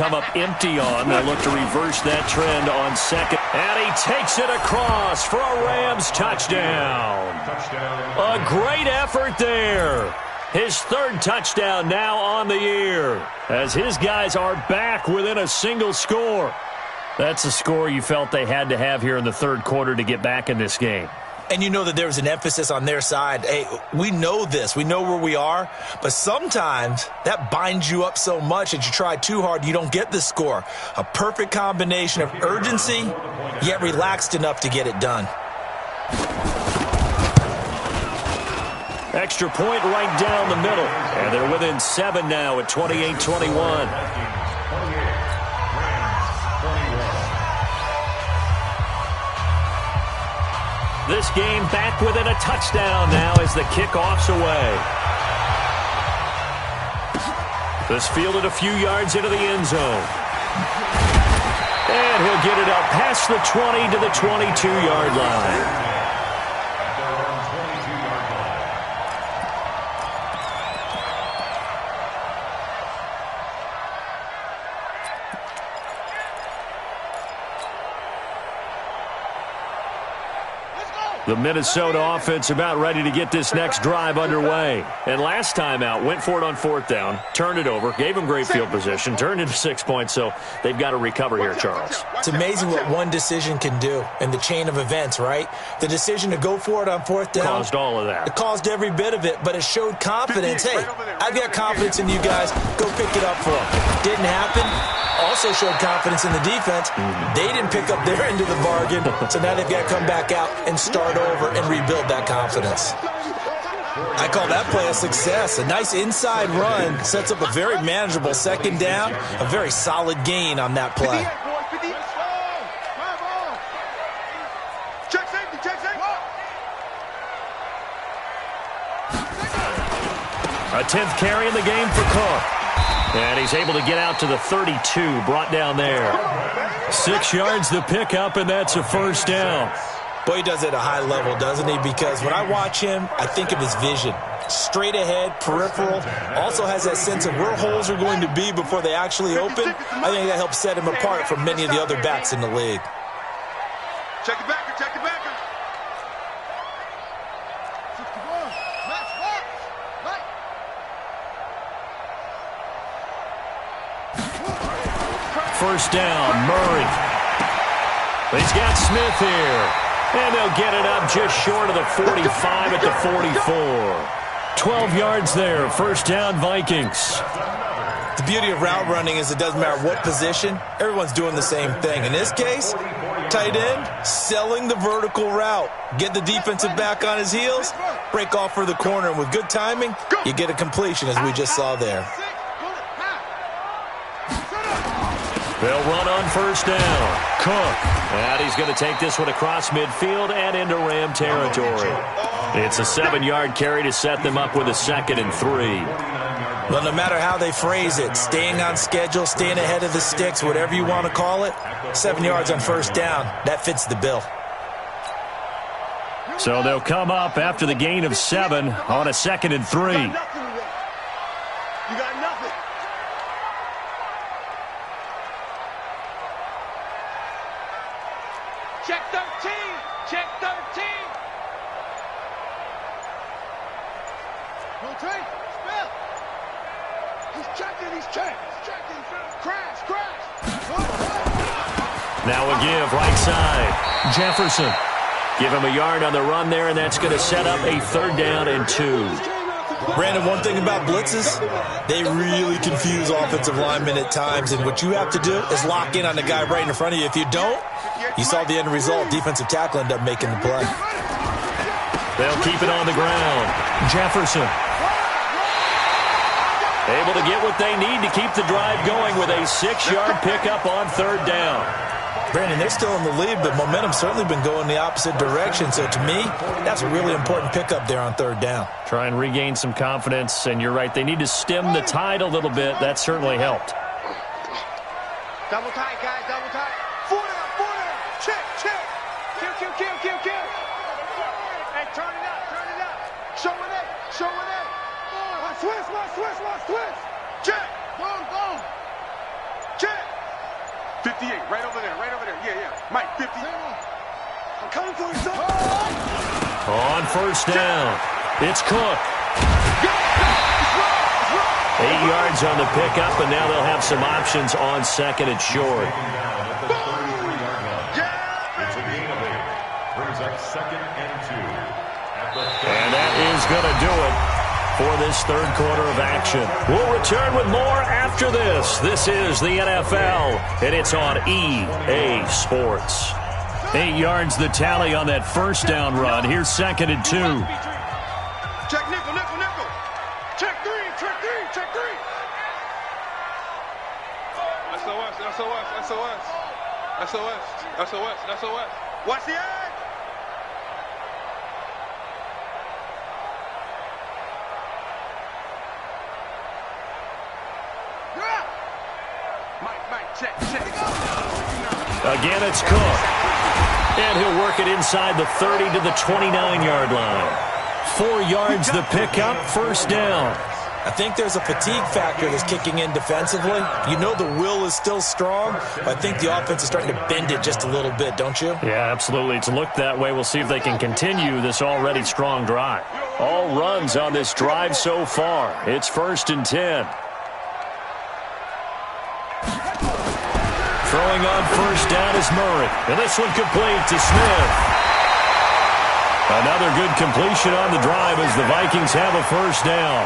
come up empty on. They'll look to reverse that trend on second. And he takes it across for a Rams touchdown. A great effort there. His third touchdown now on the year, as his guys are back within a single score. That's a score you felt they had to have here in the third quarter to get back in this game. And you know that there's an emphasis on their side. Hey, we know this. We know where we are. But sometimes that binds you up so much that you try too hard, you don't get the score. A perfect combination of urgency, yet relaxed enough to get it done. Extra point right down the middle. And they're within 7 now at 28-21. This game back within a touchdown now as the kickoff's away. This fielded a few yards into the end zone. And he'll get it up past the 20 to the 22-yard line. The Minnesota offense about ready to get this next drive underway. And last time out, went for it on fourth down, turned it over, gave them great field position, turned into 6 points, so they've got to recover here, Charles. It's amazing what one decision can do in the chain of events, right? The decision to go for it on fourth down. Caused all of that. It caused every bit of it, but it showed confidence. Hey, I've got confidence in you guys. Go pick it up for them. Didn't happen. Also showed confidence in the defense. They didn't pick up their end of the bargain, so now they've got to come back out and start over and rebuild that confidence. I call that play a success. A nice inside run sets up a very manageable second down, a very solid gain on that play. A 10th carry in the game for Cook. And he's able to get out to the 32, brought down there. 6 yards the pickup, and that's a first down. Boy, he does it at a high level, doesn't he? Because when I watch him, I think of his vision. Straight ahead, peripheral. Also has that sense of where holes are going to be before they actually open. I think that helps set him apart from many of the other backs in the league. Check it back, check it back. First down, Murray. He's got Smith here. And they'll get it up just short of the 45 at the 44. 12 yards there, first down, Vikings. The beauty of route running is it doesn't matter what position, everyone's doing the same thing. In this case, tight end, selling the vertical route. Get the defensive back on his heels, break off for the corner, and with good timing, you get a completion as we just saw there. They'll run on first down. Cook. And he's going to take this one across midfield and into Ram territory. It's a 7-yard carry to set them up with a 2nd and 3. Well, no matter how they phrase it, staying on schedule, staying ahead of the sticks, whatever you want to call it, 7 yards on first down, that fits the bill. So they'll come up after the gain of 7 on a 2nd and 3. You got nothing. Check 13. Check 13. No take. Spell. He's checking. He's checking. He's checking. Crash. Now a give right side. Jefferson. Give him a yard on the run there, and that's going to set up a 3rd down and 2. Brandon, one thing about blitzes, they really confuse offensive linemen at times, and what you have to do is lock in on the guy right in front of you. If you don't, you saw the end result. Defensive tackle ended up making the play. They'll keep it on the ground. Jefferson. Able to get what they need to keep the drive going with a 6-yard pickup on 3rd down. Brandon, they're still in the lead, but momentum's certainly been going the opposite direction. So to me, that's a really important pickup there on 3rd down. Try and regain some confidence, and you're right. They need to stem the tide a little bit. That certainly helped. Double tight, guys. Double tight. 4 down. Check. Kill. Hey, turn it up. Show it. Switch. Check. Boom. Check. 58, right over there, right over there. Yeah, yeah. Mike, 50. I'm coming for you, son. On first down, it's Cook. 8 yards on the pickup, and now they'll have some options on second and short. And that is going to do it for this third quarter of action. We'll return with more after this. This is the NFL, and it's on EA Sports. 8 yards the tally on that first down run. Here's second and 2. Check nickel, nickel, nickel. Check three, check three, check three. SOS, SOS, SOS. SOS, SOS, SOS. Watch the edge. Check, check. Again, it's Cook. And he'll work it inside the 30 to the 29-yard line. 4 yards the pickup, first down. I think there's a fatigue factor that's kicking in defensively. You know the will is still strong, but I think the offense is starting to bend it just a little bit, don't you? Yeah, absolutely. It's looked that way. We'll see if they can continue this already strong drive. All runs on this drive so far. It's first and 10. Throwing on first down is Murray. And this one complete to Smith. Another good completion on the drive as the Vikings have a first down.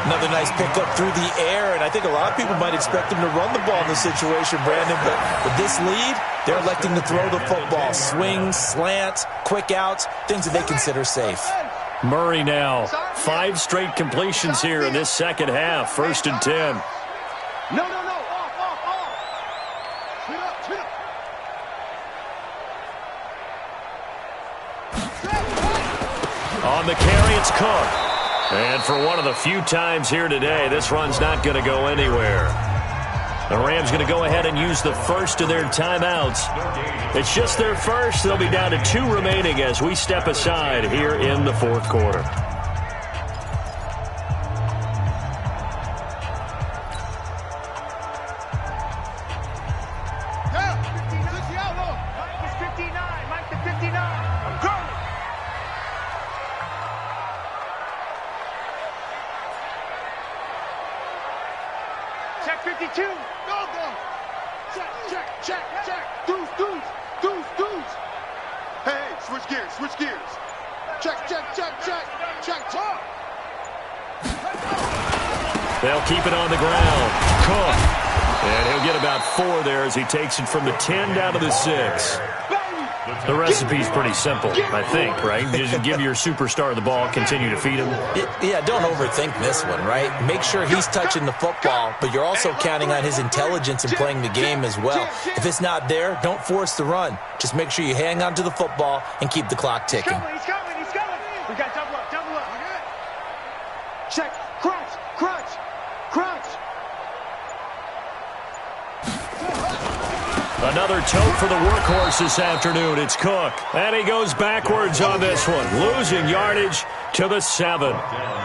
Another nice pickup through the air, and I think a lot of people might expect them to run the ball in this situation, Brandon, but with this lead, they're electing to throw the football. Swings, slants, quick outs, things that they consider safe. Murray now. 5 straight completions here in this second half. First and 10. No, no, no. On the carry, it's Cook. And for one of the few times here today, this run's not going to go anywhere. The Rams going to go ahead and use the first of their timeouts. It's just their first. They'll be down to 2 remaining as we step aside here in the fourth quarter. Check 52. Go, go. Check, check, check, check. Deuce, deuce, deuce, deuce. Hey, switch gears, switch gears. Check, check, check, check, check, talk. They'll keep it on the ground. Cook. And he'll get about 4 there as he takes it from the 10 down to the 6. The recipe's pretty simple, I think, right? Just give your superstar the ball, continue to feed him. Yeah, don't overthink this one, right? Make sure he's touching the football, but you're also counting on his intelligence in playing the game as well. If it's not there, don't force the run. Just make sure you hang on to the football and keep the clock ticking. He's coming, he's coming. We got double up, double up. Check, crunch, crunch, crunch. Another tote for the workhorse this afternoon. It's Cook. And he goes backwards on this one, losing yardage to the 7.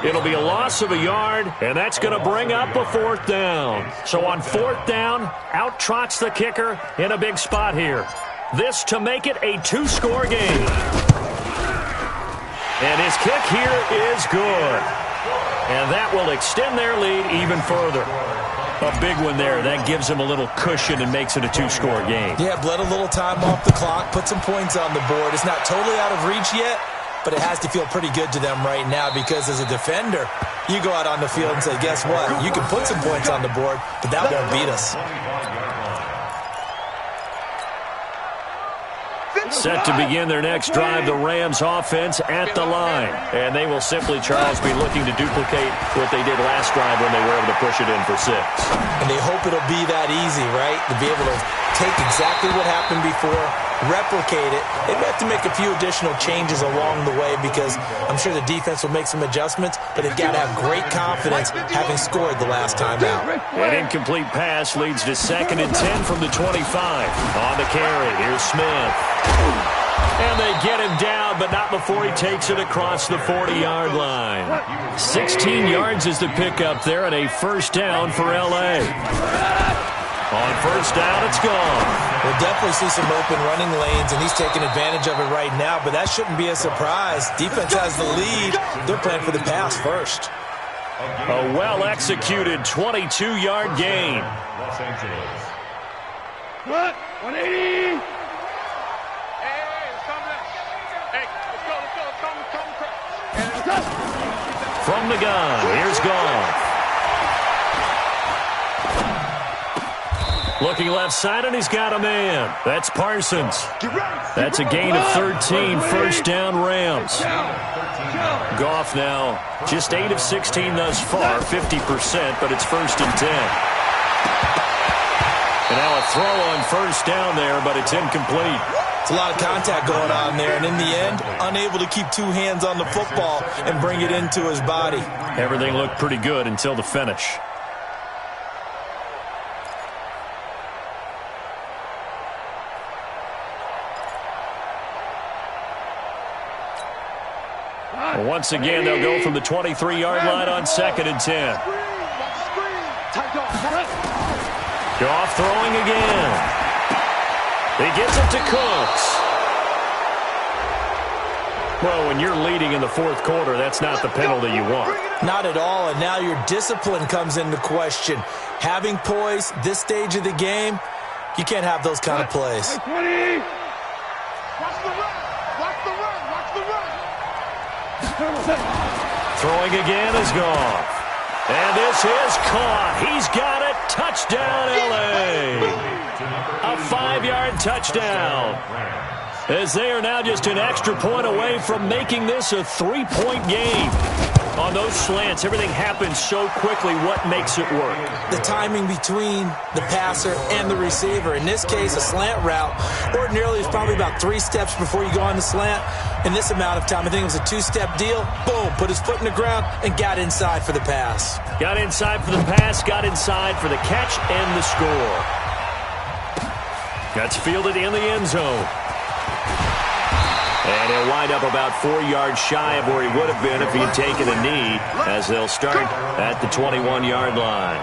It'll be a loss of a yard, and that's going to bring up a 4th down. So on 4th down, out trots the kicker in a big spot here. This to make it a 2-score game. And his kick here is good. And that will extend their lead even further. A big one there. That gives them a little cushion and makes it a 2-score game. Yeah, bled a little time off the clock, put some points on the board. It's not totally out of reach yet, but it has to feel pretty good to them right now because as a defender, you go out on the field and say, guess what? You can put some points on the board, but that won't beat us. Set to begin their next drive, the Rams offense at the line. And they will simply, Charles, be looking to duplicate what they did last drive when they were able to push it in for 6. And they hope it'll be that easy, right? To be able to take exactly what happened before, replicate it. They may have to make a few additional changes along the way because I'm sure the defense will make some adjustments, but they've got to have great confidence having scored the last time out. An incomplete pass leads to 2nd and 10 from the 25. On the carry, here's Smith. And they get him down, but not before he takes it across the 40-yard line. 16 yards is the pickup there and a first down for L.A. On first down, it's gone. We'll definitely see some open running lanes, and he's taking advantage of it right now, but that shouldn't be a surprise. Defense has the lead. They're playing for the pass first. A well-executed 22-yard gain. Los Angeles. What? 180. Hey, let's come back. Hey, let's go. Come. From the gun, here's Goff. Looking left side, and he's got a man. That's Parsons. That's a gain of 13, first down Rams. Goff now just 8 of 16 thus far, 50%, but it's first and 10. And now a throw on first down there, but it's incomplete. It's a lot of contact going on there, and in the end, unable to keep two hands on the football and bring it into his body. Everything looked pretty good until the finish. Once again, they'll go from the 23-yard line on second and 10. Goff throwing again. He gets it to Cooks. Well, when you're leading in the fourth quarter, that's not the penalty you want. Not at all, and now your discipline comes into question. Having poise this stage of the game, you can't have those kind of plays. Watch the run. Watch the run. Watch the run. Throwing again is Goff. And this is caught. He's got it. Touchdown, L.A. A 5-yard touchdown. As they are now just an extra point away from making this a 3-point game. On those slants, everything happens so quickly. What makes it work? The timing between the passer and the receiver. In this case, a slant route ordinarily is probably about 3 steps before you go on the slant. In this amount of time, I think it was a 2-step deal. Boom, put his foot in the ground and got inside for the pass. Got inside for the pass, got inside for the catch and the score. That's fielded in the end zone. And he'll wind up about 4 yards shy of where he would have been if he had taken a knee, as they'll start at the 21-yard line.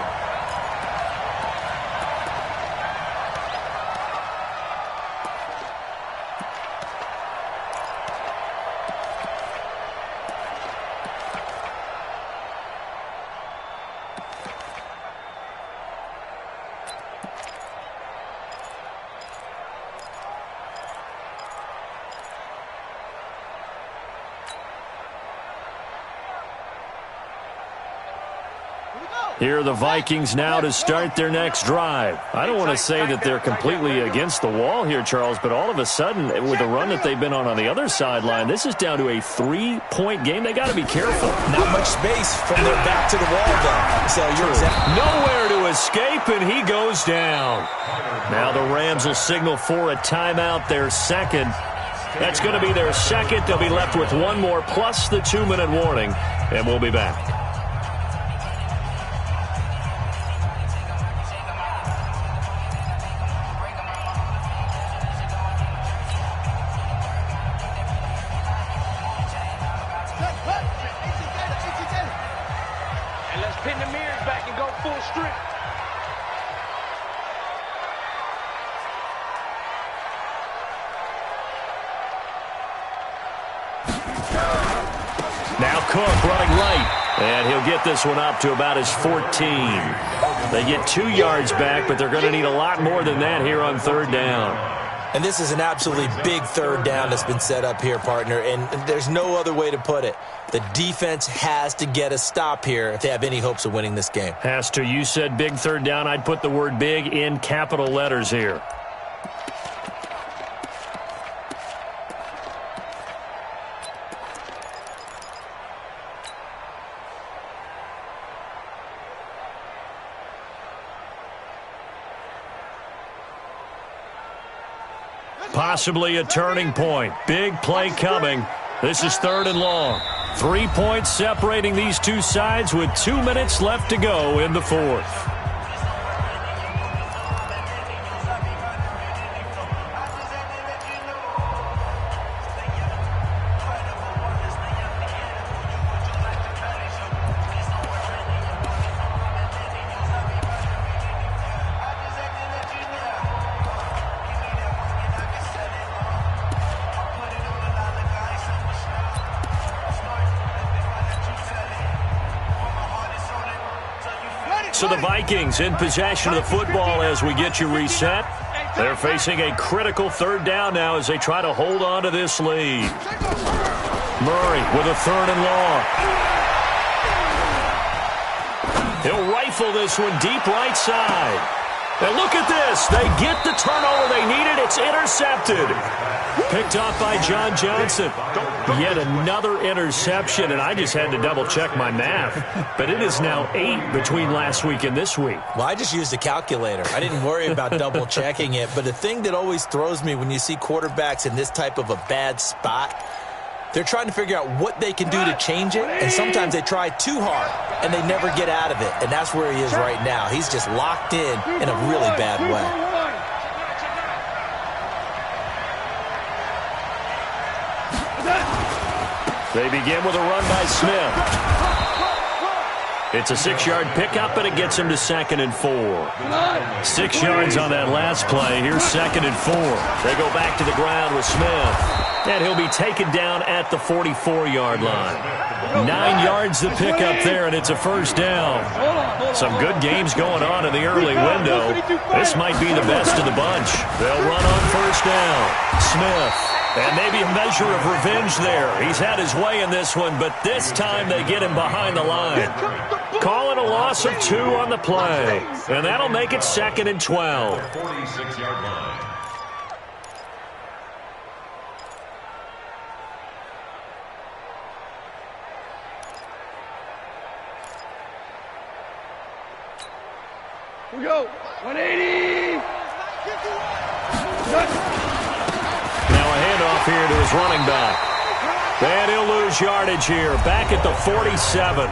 Here are the Vikings now to start their next drive. I don't want to say that they're completely against the wall here, Charles, but all of a sudden, with the run that they've been on the other sideline, this is down to a 3-point game. They got to be careful. Not much space from their back to the wall, though. So you're nowhere to escape, and he goes down. Now the Rams will signal for a timeout, their second. That's going to be their second. They'll be left with one more, plus the 2-minute warning, and we'll be back. Pin the mirrors back and go full strength. Now Cook running right, and he'll get this one up to about his 14. They get 2 yards back, but they're going to need a lot more than that here on third down. And this is an absolutely big third down that's been set up here, partner, and there's no other way to put it. The defense has to get a stop here if they have any hopes of winning this game. Has to. You said big third down. I'd put the word big in capital letters here. Possibly a turning point. Big play coming. This is third and long. 3 points separating these two sides with 2 minutes left to go in the fourth. So the Vikings in possession of the football as we get you reset. They're facing a critical third down now as they try to hold on to this lead. Murray with a 3rd and long. He'll rifle this one deep right side. And look at this. They get the turnover they needed. It's intercepted. Picked off by John Johnson. Yet another interception, and I just had to double-check my math. But it is now 8 between last week and this week. Well, I just used a calculator. I didn't worry about double-checking it. But the thing that always throws me when you see quarterbacks in this type of a bad spot, they're trying to figure out what they can do to change it, and sometimes they try too hard, and they never get out of it, and that's where he is right now. He's just locked in a really bad way. They begin with a run by Smith. It's a 6-yard pickup, and it gets him to 2nd and 4. 6 yards on that last play. Here's 2nd and 4. They go back to the ground with Smith. And he'll be taken down at the 44-yard line. 9 yards to pick up there, and it's a first down. Some good games going on in the early window. This might be the best of the bunch. They'll run on first down. Smith. And maybe a measure of revenge there. He's had his way in this one, but this time they get him behind the line. Calling a loss of 2 on the play. And that'll make it 2nd and 12. 46-yard line. Here we go. 180. Now a handoff here to his running back. And he'll lose yardage here. Back at the 47.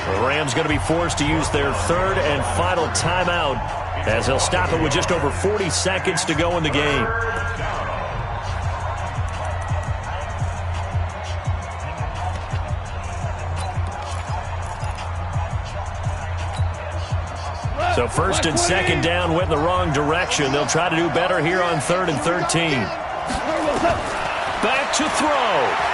The Rams going to be forced to use their 3rd and final timeout as they'll stop it with just over 40 seconds to go in the game. So 1st and 2nd down went in the wrong direction. They'll try to do better here on 3rd and 13. Back to throw.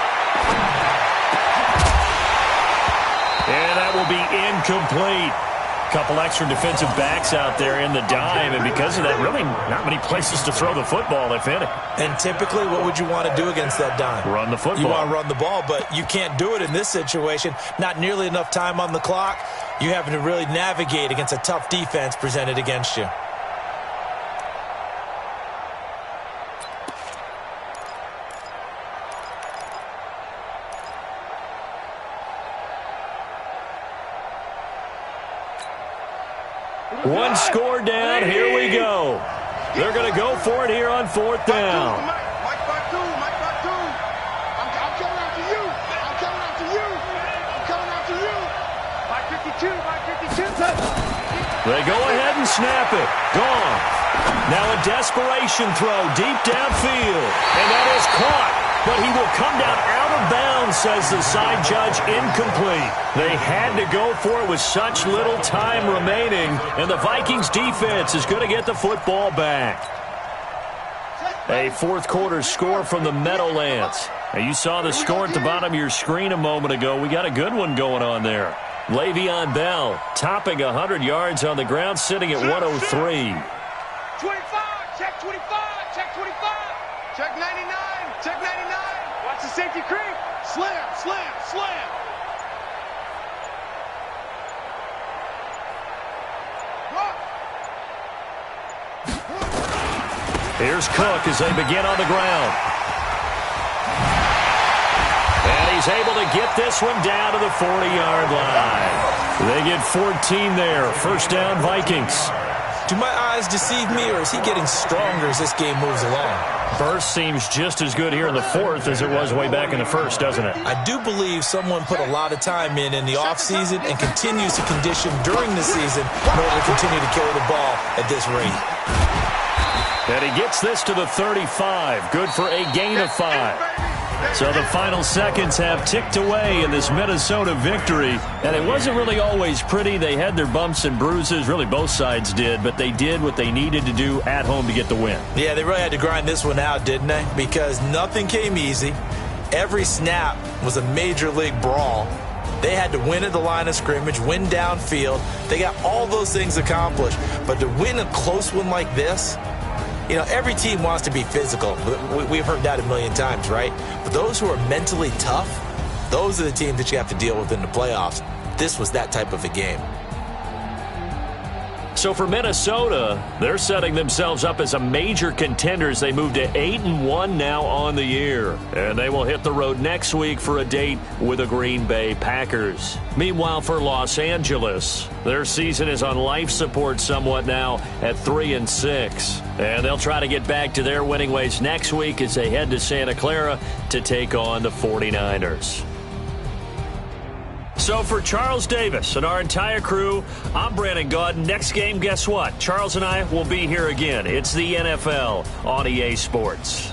And that will be incomplete. Couple extra defensive backs out there in the dime, and because of that, really not many places to throw the football, if any. And typically, what would you want to do against that dime? Run the football. You want to run the ball, but you can't do it in this situation. Not nearly enough time on the clock. You having to really navigate against a tough defense presented against you. One score down. Here we go. They're going to go for it here on 4th down. Mike back two. I'm coming after you. I'm coming after you. I'm coming after you. Mike 52. They go ahead and snap it. Gone. Now a desperation throw deep downfield. And that is caught. But he will come down out of bounds, says the side judge. Incomplete. They had to go for it with such little time remaining. And the Vikings defense is going to get the football back. A 4th quarter score from the Meadowlands. Now you saw the score at the bottom of your screen a moment ago. We got a good one going on there. Le'Veon Bell topping 100 yards on the ground, sitting at 103. 25. Check 25. Check 25. Check 99. Check 99. Watch the safety creep. Slam. Here's Cook as they begin on the ground. And he's able to get this one down to the 40-yard line. They get 14 there. First down, Vikings. Do my eyes deceive me, or is he getting stronger as this game moves along? Burst seems just as good here in the 4th as it was way back in the 1st, doesn't it? I do believe someone put a lot of time in the offseason and continues to condition during the season in order to continue to carry the ball at this rate. And he gets this to the 35. Good for a gain of 5. So the final seconds have ticked away in this Minnesota victory. And it wasn't really always pretty. They had their bumps and bruises. Really, both sides did. But they did what they needed to do at home to get the win. Yeah, they really had to grind this one out, didn't they? Because nothing came easy. Every snap was a major league brawl. They had to win at the line of scrimmage, win downfield. They got all those things accomplished. But to win a close one like this, you know, every team wants to be physical. We've heard that a million times, right? But those who are mentally tough, those are the teams that you have to deal with in the playoffs. This was that type of a game. So for Minnesota, they're setting themselves up as a major contender as they move to 8-1 now on the year. And they will hit the road next week for a date with the Green Bay Packers. Meanwhile, for Los Angeles, their season is on life support somewhat now at 3-6. And they'll try to get back to their winning ways next week as they head to Santa Clara to take on the 49ers. So for Charles Davis and our entire crew, I'm Brandon Gaudin. Next game, guess what? Charles and I will be here again. It's the NFL on EA Sports.